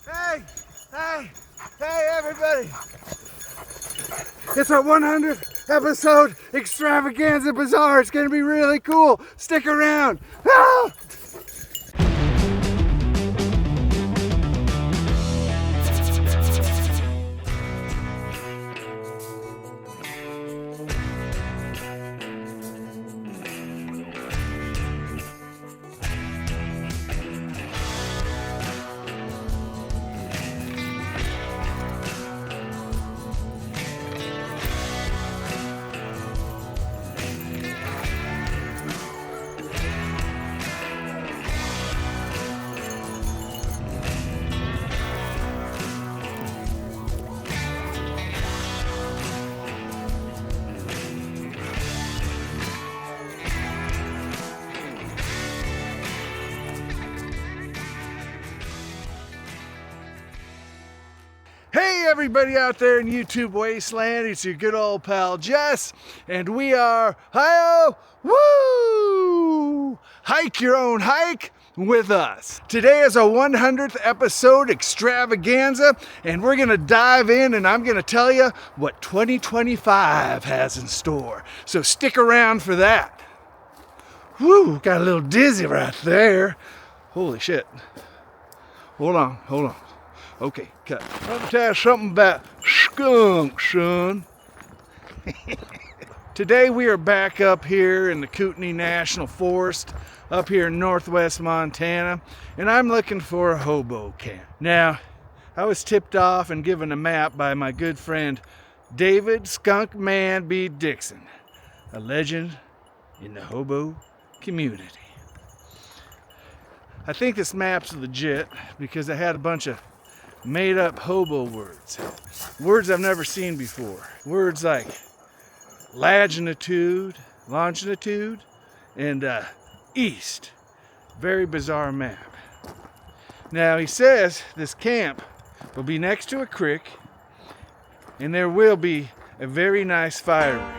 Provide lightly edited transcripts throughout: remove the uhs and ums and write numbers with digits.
Hey, hey, hey everybody. It's our 100th episode extravaganza bazaar. It's gonna be really cool. Stick around. Ah! Hey everybody out there in YouTube wasteland, it's your good old pal Jess, and we are HYOH-WU! Hike your own hike with us. Today is a 100th episode extravaganza, and we're gonna dive in and I'm gonna tell you what 2025 has in store. So stick around for that. Woo, got a little dizzy right there. Holy shit. Hold on. Okay, cut. Let me tell you something about skunks, son. Today we are back up here in the Kootenai National Forest, up here in northwest Montana, and I'm looking for a hobo camp. Now, I was tipped off and given a map by my good friend David Skunk Man B. Dixon, a legend in the hobo community. I think this map's legit because I had a bunch of made up hobo words I've never seen before. Words like longitude, and east. Very bizarre map. Now he says this camp will be next to a creek and there will be a very nice fire ring.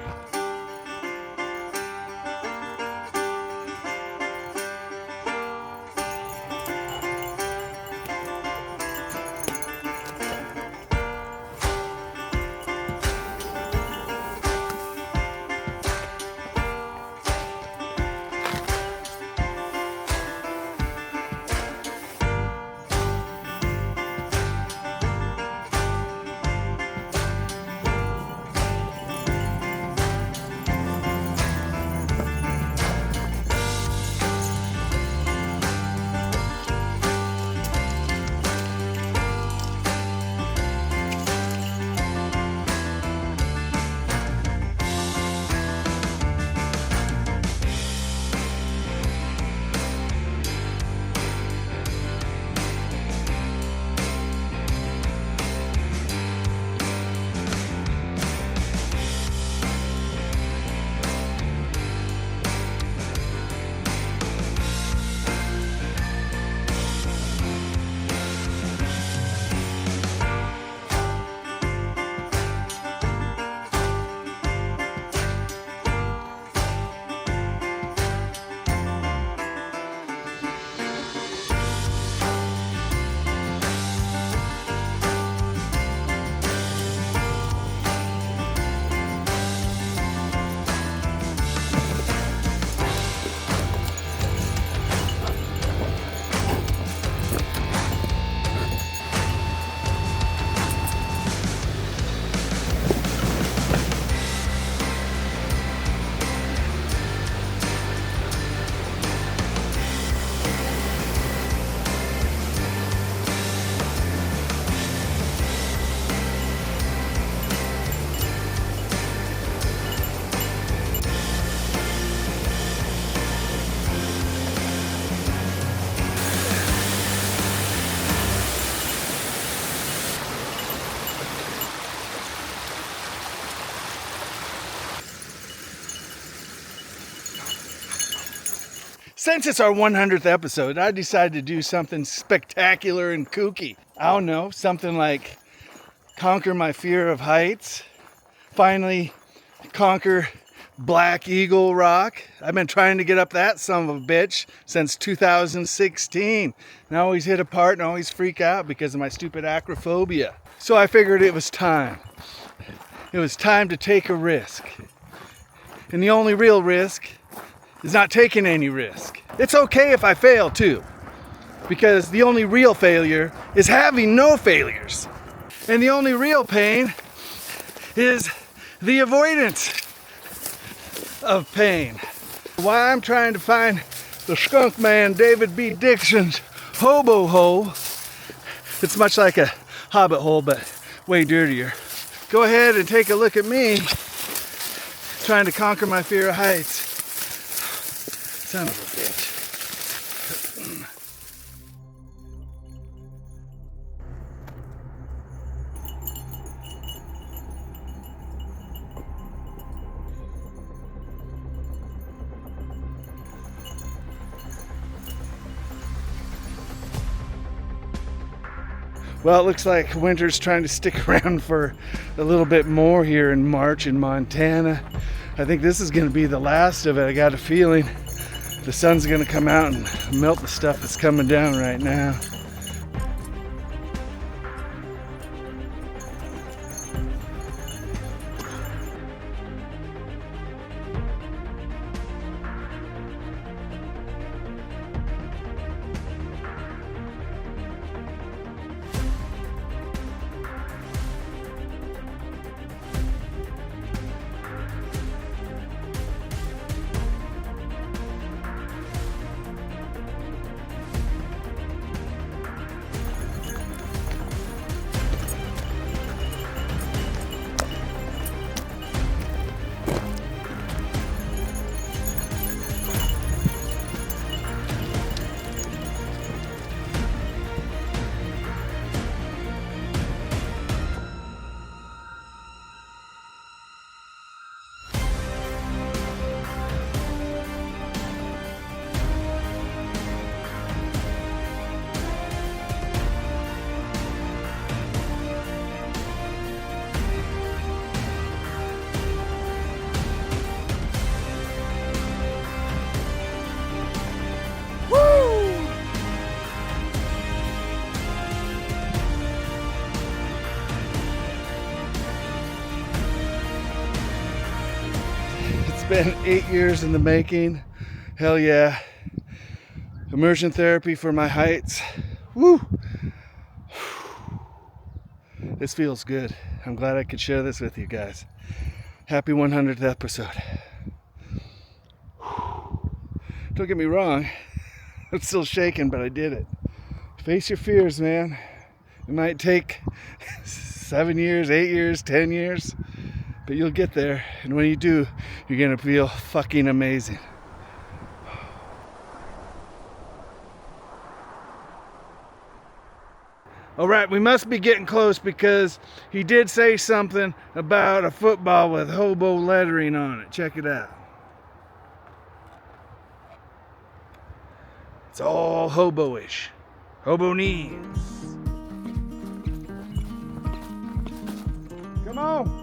Since it's our 100th episode, I decided to do something spectacular and kooky. I don't know, something like conquer my fear of heights, finally conquer Black Eagle Rock. I've been trying to get up that son of a bitch since 2016. And I always hit a part and always freak out because of my stupid acrophobia. So I figured it was time. It was time to take a risk. And the only real risk is not taking any risk. It's okay if I fail too, because the only real failure is having no failures. And the only real pain is the avoidance of pain. Why I'm trying to find the skunk man David B. Dixon's hobo hole. It's much like a hobbit hole, but way dirtier. Go ahead and take a look at me trying to conquer my fear of heights. Son of a bitch. Well, it looks like winter's trying to stick around for a little bit more here in March in Montana. I think this is going to be the last of it. I got a feeling the sun's going to come out and melt the stuff that's coming down right now. Been 8 years in the making. Hell yeah. Immersion therapy for my heights. Woo! This feels good. I'm glad I could share this with you guys. Happy 100th episode. Don't get me wrong. I'm still shaking, but I did it. Face your fears, man. It might take 7 years, 8 years, 10 years. But you'll get there, and when you do, you're gonna feel fucking amazing. All right, we must be getting close because he did say something about a football with hobo lettering on it. Check it out. It's all hobo-ish. Hobo knees. Come on.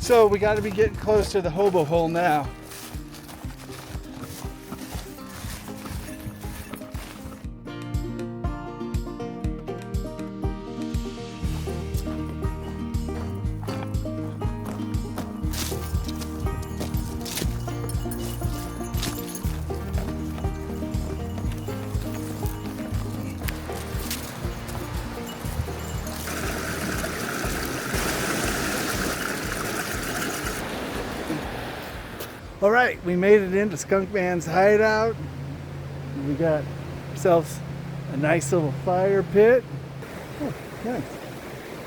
So we got to be getting close to the hobo hole now. All right, we made it into Skunk Man's hideout. We got ourselves a nice little fire pit. Oh, nice.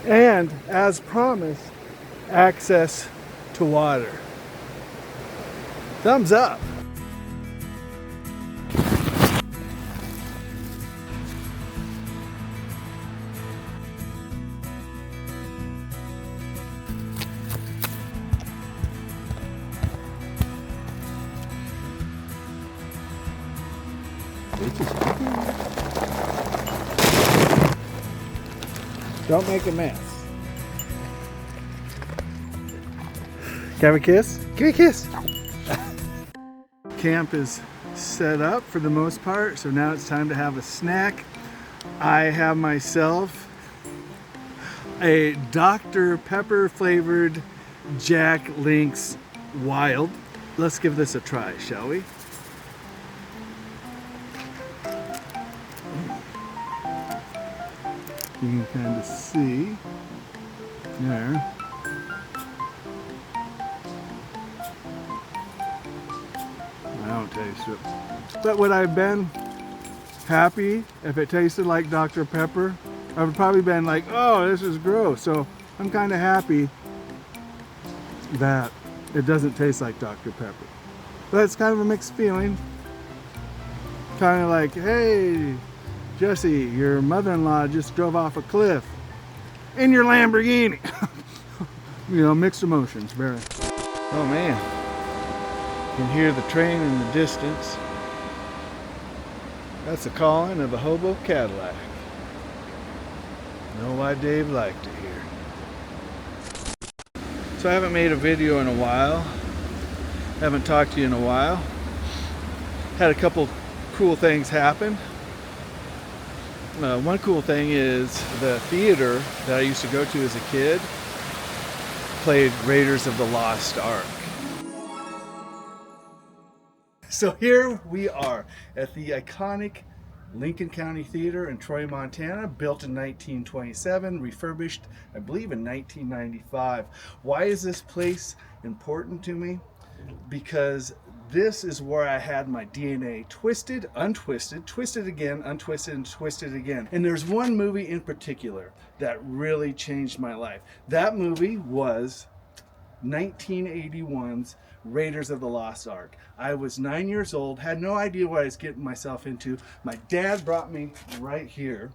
And as promised, access to water. Thumbs up. Don't make a mess. Can I have a kiss? Give me a kiss. Camp is set up for the most part, so now it's time to have a snack. I have myself a Dr. Pepper flavored Jack Link's Wild. Let's give this a try, shall we? You can kind of see there. I don't taste it. But would I have been happy if it tasted like Dr. Pepper? I would probably been like, oh, this is gross. So I'm kind of happy that it doesn't taste like Dr. Pepper. But it's kind of a mixed feeling. Kind of like, hey, Jesse, your mother-in-law just drove off a cliff in your Lamborghini. You know, mixed emotions, very. Oh man, you can hear the train in the distance. That's the calling of a Hobo Cadillac. Know why Dave liked it here. So I haven't made a video in a while. Haven't talked to you in a while. Had a couple cool things happen. One cool thing is the theater that I used to go to as a kid played Raiders of the Lost Ark. So here we are at the iconic Lincoln County Theater in Troy, Montana, built in 1927, refurbished, I believe, in 1995. Why is this place important to me? Because this is where I had my DNA twisted, untwisted, twisted again, untwisted, and twisted again. And there's one movie in particular that really changed my life. That movie was 1981's Raiders of the Lost Ark. I was 9 years old, had no idea what I was getting myself into. My dad brought me right here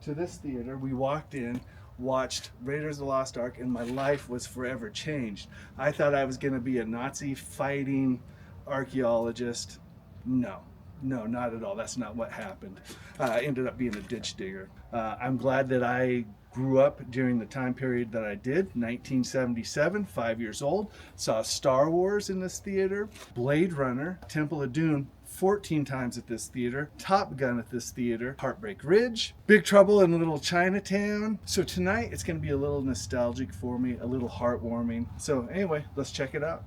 to this theater. We walked in, watched Raiders of the Lost Ark, and my life was forever changed. I thought I was going to be a Nazi fighting archaeologist. No, not at all. That's not what happened. I ended up being a ditch digger. I'm glad that I grew up during the time period that I did, 1977, 5 years old. Saw Star Wars in this theater, Blade Runner, Temple of Doom 14 times at this theater, Top Gun at this theater, Heartbreak Ridge, Big Trouble in Little Chinatown. So tonight it's going to be a little nostalgic for me, a little heartwarming. So anyway, let's check it out.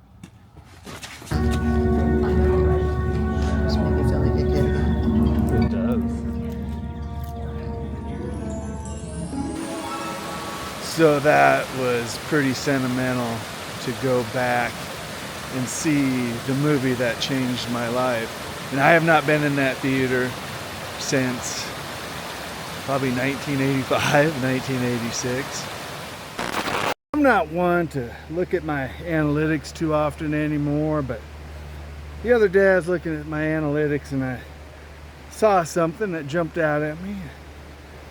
Just make me feel like a kid. It does. So that was pretty sentimental to go back and see the movie that changed my life. And I have not been in that theater since probably 1985, 1986. I'm not one to look at my analytics too often anymore, but the other day I was looking at my analytics and I saw something that jumped out at me.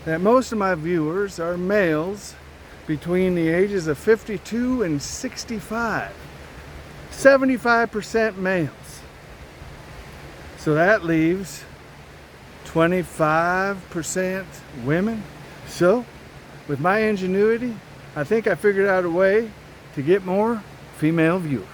That most of my viewers are males between the ages of 52 and 65. 75% males. So that leaves 25% women. So, with my ingenuity, I think I figured out a way to get more female viewers.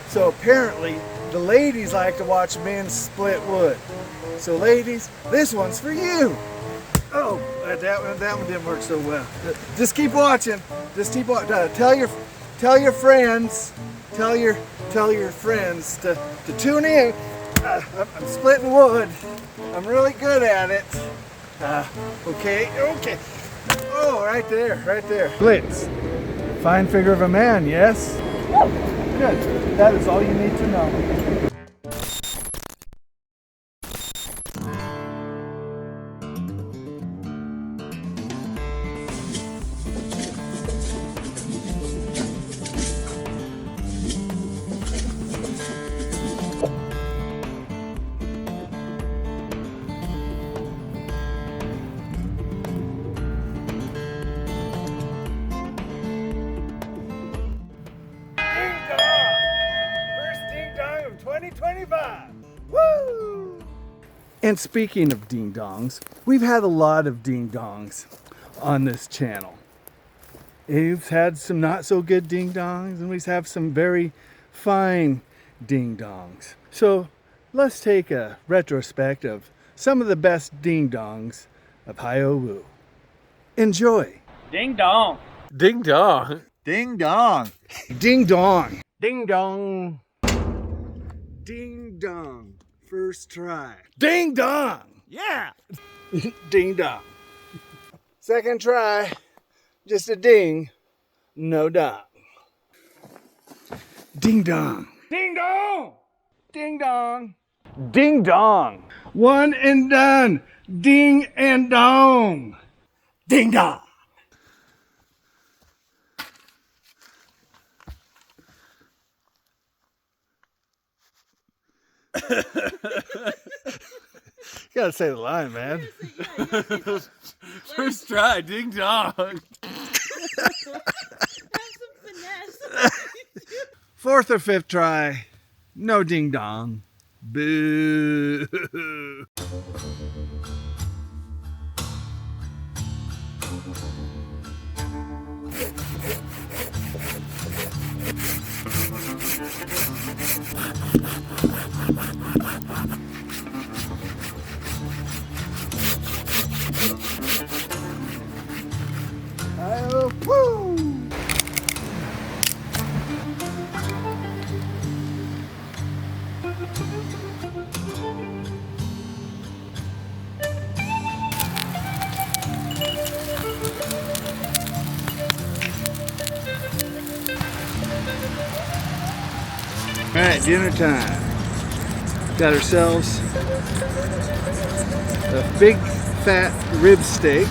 So apparently, the ladies like to watch men split wood. So ladies, this one's for you. Oh, that one didn't work so well. Just keep watching. Just keep watching. Tell your friends. Tell your friends to tune in. I'm splitting wood. I'm really good at it. Okay. Oh, right there. Blitz. Fine figure of a man, yes? Good. That is all you need to know. Ding dong! First ding dong of 2025. Woo! And speaking of ding dongs, we've had a lot of ding dongs on this channel. We've had some not so good ding dongs, and we have some very fine ding dongs. So let's take a retrospect of some of the best ding dongs of HYOH-WU. Enjoy. Ding dong. Ding dong. Ding dong. Ding dong. Ding dong. Ding dong. First try. Ding dong. Yeah. Ding dong. Second try. Just a ding. No dong. Ding dong. Ding dong. Ding dong. Ding dong. One and done. Ding and dong. Ding dong. You gotta say the line, man. First try, ding dong. Have some finesse. Fourth or fifth try, no ding dong. Boo. Woo! All right, dinner time. Got ourselves a big fat rib steak.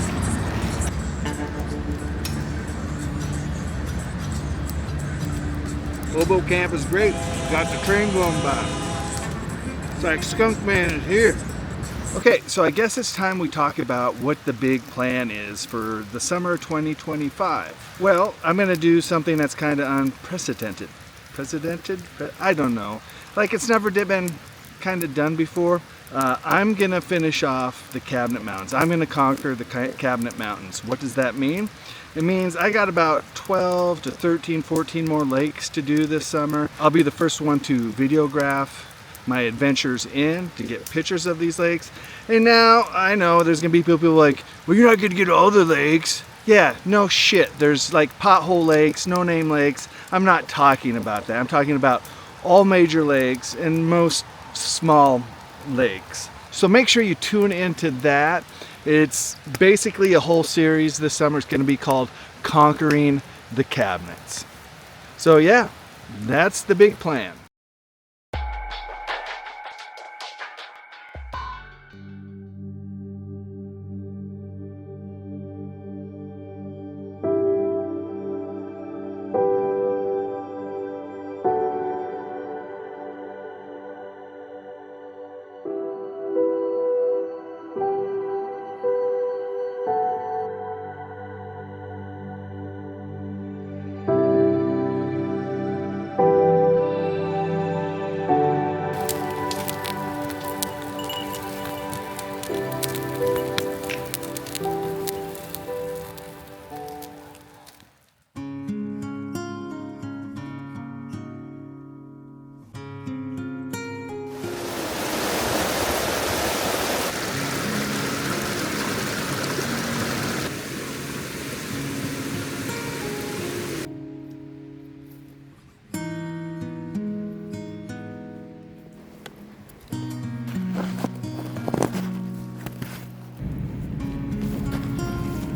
Hobo camp is great. Got the train going by. It's like Skunk Man is here. Okay, so I guess it's time we talk about what the big plan is for the summer 2025. Well, I'm gonna do something that's kind of unprecedented. I don't know. Like it's never been kind of done before. I'm gonna finish off the Cabinet Mountains. I'm gonna conquer the Cabinet Mountains. What does that mean? It means I got about 12 to 13, 14 more lakes to do this summer. I'll be the first one to videograph my adventures in, to get pictures of these lakes. And now I know there's gonna be people like, well, you're not gonna get all the lakes. Yeah, no shit. There's like pothole lakes, no name lakes. I'm not talking about that. I'm talking about all major lakes and most small lakes. So make sure you tune into that. It's basically a whole series this summer. It's going to be called Conquering the Cabinets. So yeah, that's the big plan.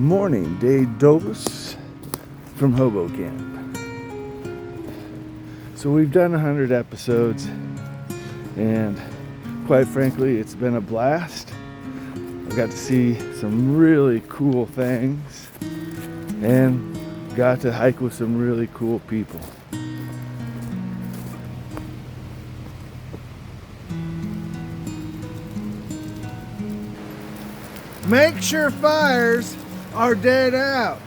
Morning day dose from Hobo Camp. So we've done 100 episodes, and quite frankly, it's been a blast. I got to see some really cool things and got to hike with some really cool people. Make sure fires are dead out.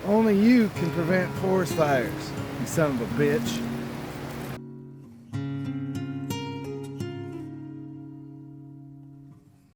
Only you can prevent forest fires, you son of a bitch.